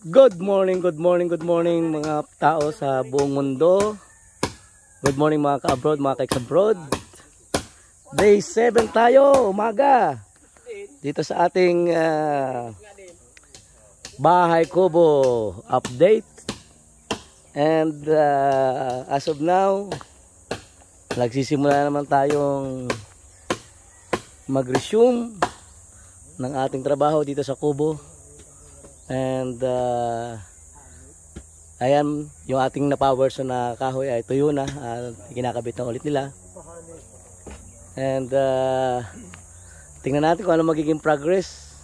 Good morning mga tao sa buong mundo. Good morning mga ka-abroad, mga ka-ex-abroad. Day 7 tayo, umaga. Dito sa ating bahay kubo update. And as of now, nagsisimula naman tayong mag-resume ng ating trabaho dito sa kubo. And ayan, yung ating na-power na kahoy ay tuyo na, kinakabit na ulit nila. And tingnan natin kung ano magiging progress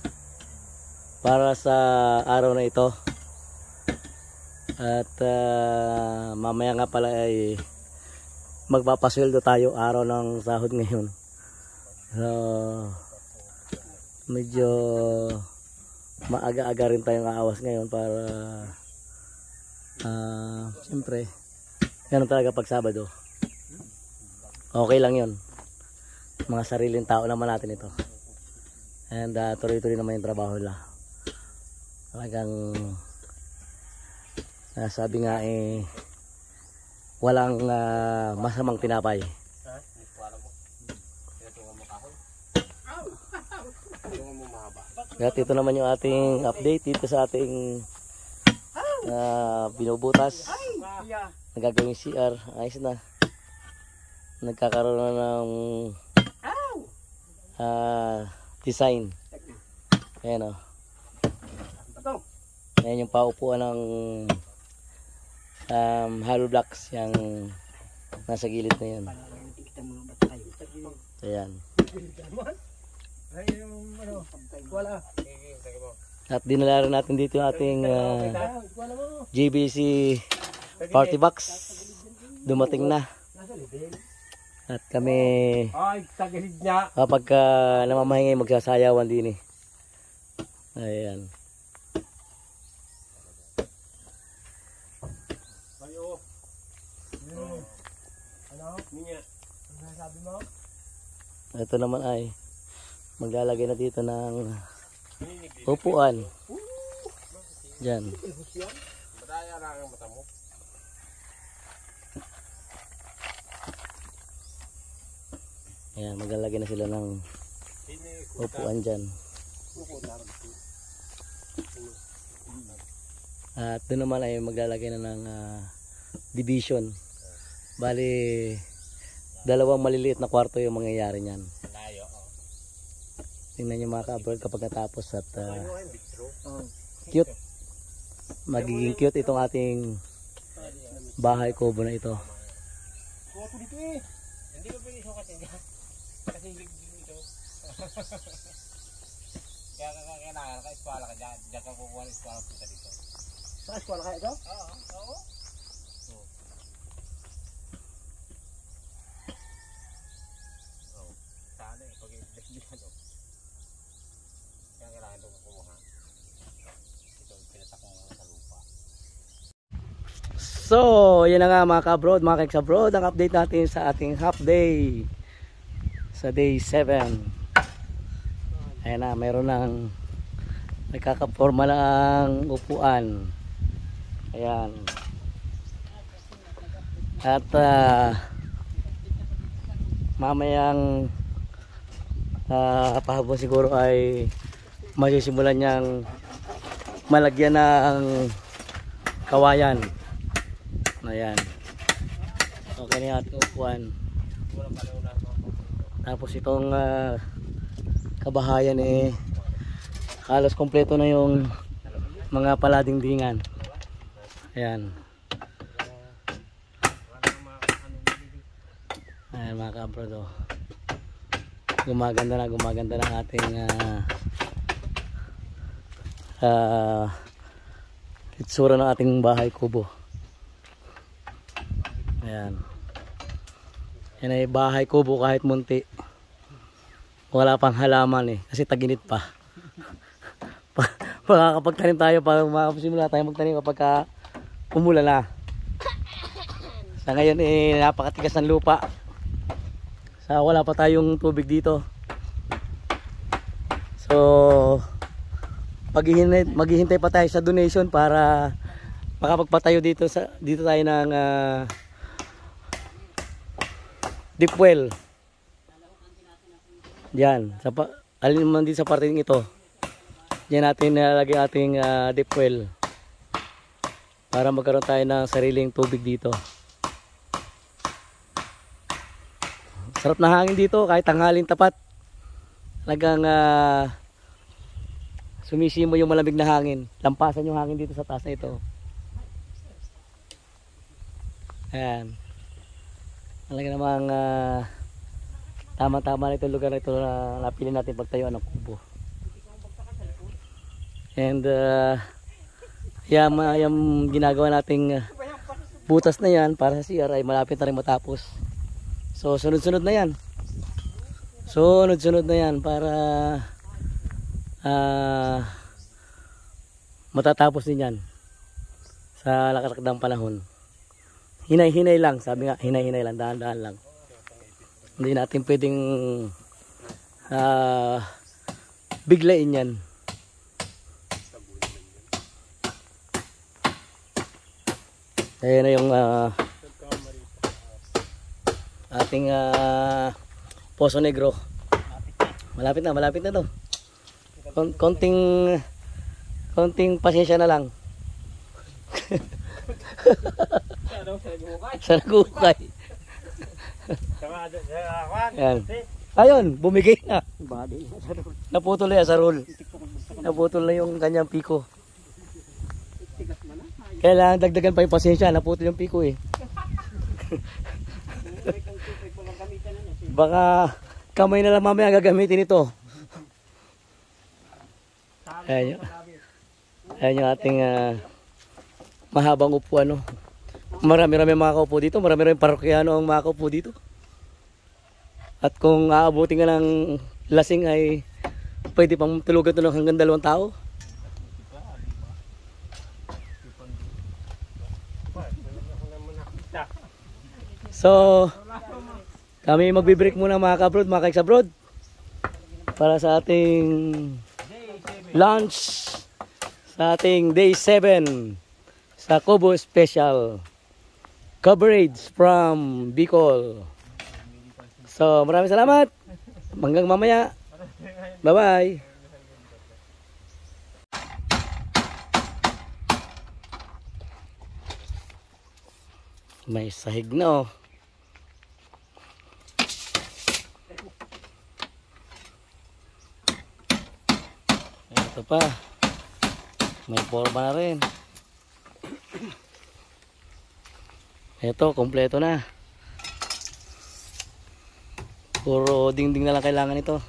para sa araw na ito. At mamaya nga pala ay magpapasweldo tayo, araw ng sahod ngayon. So medyo maaga-aga rin tayong aawas ngayon para siyempre ganun talaga pag Sabado. Okay lang yun, mga sariling tao naman natin ito. And tuloy-tuloy naman yung trabaho nila. Talagang sabi nga walang masamang tinapay. At ito naman yung ating update dito sa ating binubutas. Nagagawing CR, ayos na. Nagkakaroon na ng design. Ayan o. Ayan yung paupuan ng hollow blocks, yung nasa gilid na yan. Ayan. At dinala rin natin dito yung ating GBC party box. Dumating na. At kami kapag namamahingay magsasayawan din eh. Ayan. Ito naman ay maglalagay na dito ng upuan. Diyan. Ayan, maglalagay na sila ng upuan dyan. At doon naman ay maglalagay na ng division. Bali, dalawang maliliit na kwarto yung mangyayari niyan. Tingnan nyo mga ka-abroad kapag natapos at cute. Magiging cute itong ating bahay kubo na ito. Hindi ko pwede sukat yan. Kasi ito. Kaya kailangan ka, eskwala ka dyan. Diyan ka kukuha ng eskwala punta dito. Sa eskwala ka ito? Oo. Sana eh, pag i-desbihan o. Kaya kailangan ito kumuha. Ito pinatak mo sa lupa. So, yan na nga mga ka-abroad, mga ka-ex-abroad, ang update natin sa ating half day sa day 7. Ayan na, mayroon ng nagkakaporma ng upuan. Ayan. At mamayang pahapon siguro ay masisimulan niyang malagyan ng kawayan. Ayan. Okay na yung ating upuan. Tapos itong kabahayan halos kompleto na yung mga paladingdingan. Ayan. Ayan mga ka-abroad. Gumaganda na ang ating itsura ng ating bahay kubo. Ayan. Yan ay bahay kubo kahit munti. Wala pang halaman kasi taginit pa. Makakapagtanim tayo para makasimula tayo magtanim kapag umulan na. Sa ngayon napakatigas ng lupa. Sa wala pa tayong tubig dito. So maghihintay pa tayo sa donation para makapagpatayo dito tayo ng deep well. Diyan, alin man din sa parting ito. Diyan natin nilalagay ating deep well para magkaroon tayo ng sariling tubig dito. Sarap na hangin dito kahit tanghaling tapat. Talagang sumisimo yung malamig na hangin. Lampasan yung hangin dito sa taas na ito. Ayan. Talaga namang tama-tama na itong lugar na ito na napili natin pagtayuan ng kubo. And yung ginagawa nating butas na yan para sa CR ay malapit na rin matapos. So sunod-sunod na yan. Sunod-sunod na yan para matatapos din yan sa lakatakdang panahon. Hinay-hinay lang, sabi nga, hinay-hinay lang, dahan-dahan lang. Hindi natin pwedeng biglain yan. Ayan na yung ating Poso Negro. Malapit na to. Konting pasensya na lang. Sa nagukay. Ayan. Ayun, bumigay na. Naputol na sa roll. Naputol na yung kanyang piko. Kailangan dagdagan pa yung pasensya. Naputol yung piko eh. Baka kamay na lang mamaya gagamitin ito. Ayan yung ating mahabang upuan. No? Marami-rami mga kaupo dito. Marami-rami parokyano ang mga kaupo dito. At kung aabutin ka ng lasing ay pwede pang tulugan ito ng hanggang 2 tao. So kami magbe-break muna mga kabrod, mga kaiksabrod, para sa ating lunch sa ating day 7 sa Kubo Special coverage from Bicol. So maraming salamat, hanggang mamaya, bye bye. May sahig na oh. Ito pa. May forma na rin. Ito, kompleto na. Puro dingding na lang kailangan ito.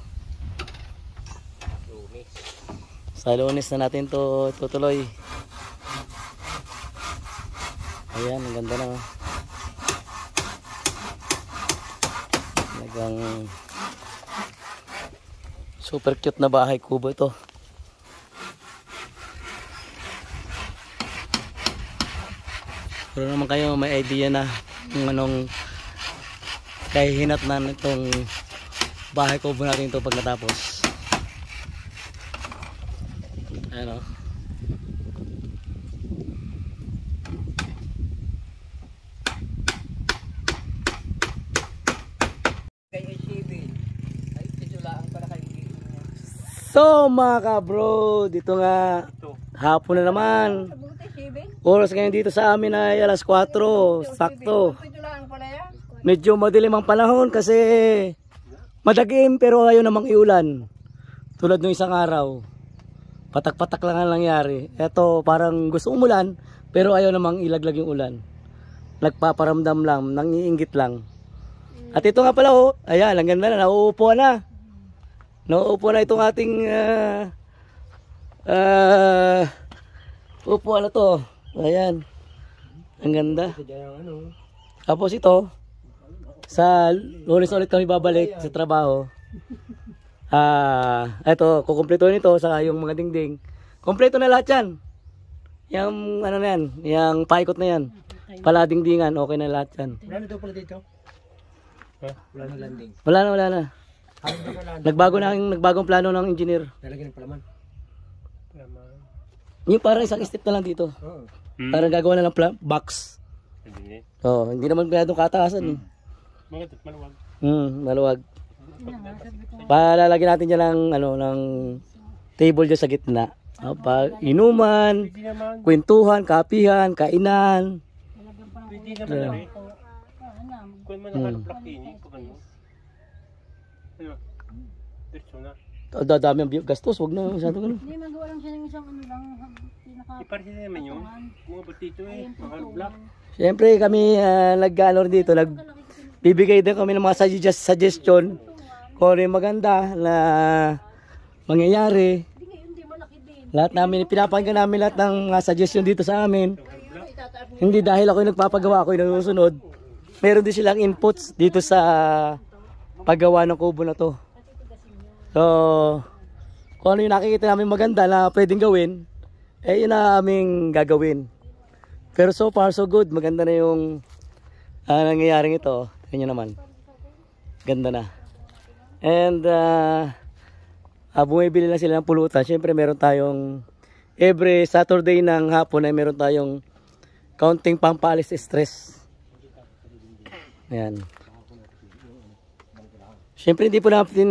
Sa Lunes na natin to tutuloy. Ayan, ang ganda na. Talagang super cute na bahay kubo ito. Pero naman kayo may idea na kung anong kahihinat na itong bahay kubo natin ito pag natapos. Ayan o. So mga kabro, dito nga hapon na naman. Oras ngayon dito sa amin ay alas 4, sakto. Medyo madilim ang panahon kasi madagim pero ayaw namang iulan. Tulad ng isang araw. Patak-patak lang ang nangyari. Eto parang gusto umulan pero ayaw namang ilaglag yung ulan. Nagpaparamdam lang, nangiinggit lang. At ito nga pala oh, ayan, ang ganda na, nauupo na. Nauupo na itong ating upuan na to. Ayan. Ang ganda. Tapos ito, sa Lunes ulit kami babalik sa trabaho. Ito, kukumpletuhin ito sa yung mga dingding. Kompleto na lahat yan. Yung ano na yan, yung paikot na yan. Paladingdingan, okay na lahat yan. Wala na daw pala dito? Wala na landing. Wala na. Nagbagong plano ng engineer. Lalagyan ng palaman. Yung parang isang step na lang dito. Parang gagawa na ng box. Hindi. Oh, hindi naman ganun kataasan eh. Maluwag. Maluwag. Palalagyan natin dyan ng, ng table dyan sa gitna. Inuman, Pwede naman. kwentuhan, kapihan, kainan. Pwede naman. Kung man nakaluplak ini, pag ano. Ano? Diretso na. Dadami ang gastos, wag na masyadong ano. Hindi, magawa lang siya ng isang ano lang, pinaka... Iparsin na naman yun. Mga batito nakaluplak. Siyempre kami nag-ano rin dito, bibigay din kami ng mga suggestion kung ano yung maganda na mangyayari. Lahat namin, pinapakinggan namin lahat ng mga suggestion dito sa amin. Hindi dahil ako yung nagpapagawa, ako yung nasusunod. Meron din silang inputs dito sa paggawa ng kubo na to. So, kung ano yung nakikita namin maganda na pwedeng gawin, yun na aming gagawin. Pero so far so good, maganda na yung nangyayaring ito. Ganyan naman. Ganda na. And bumibili na sila ng pulutan. Siyempre meron tayong every Saturday ng hapon ay meron tayong counting pampalis stress. Ayan. Siyempre hindi po natin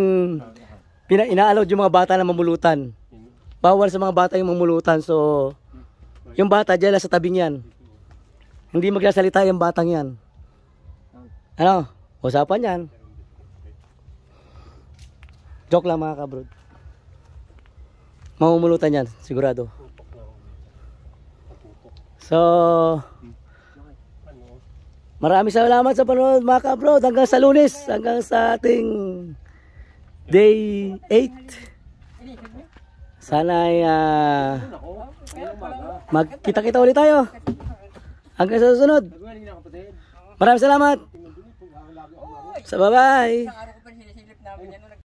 ina-allowed yung mga bata na mamulutan. Bawal sa mga bata yung mamulutan. So, yung bata dyan sa tabing yan. Hindi magsasalita yung batang yan. Ano? Usapan yan. Joke lang mga kabrod. Mamumulutan yan, sigurado. So, maraming salamat sa panonood mga kabrod. Hanggang sa Lunes, hanggang sa ating day 8. Sana ay magkita-kita ulit tayo. Hanggang sa susunod. Maraming salamat. Bye-bye.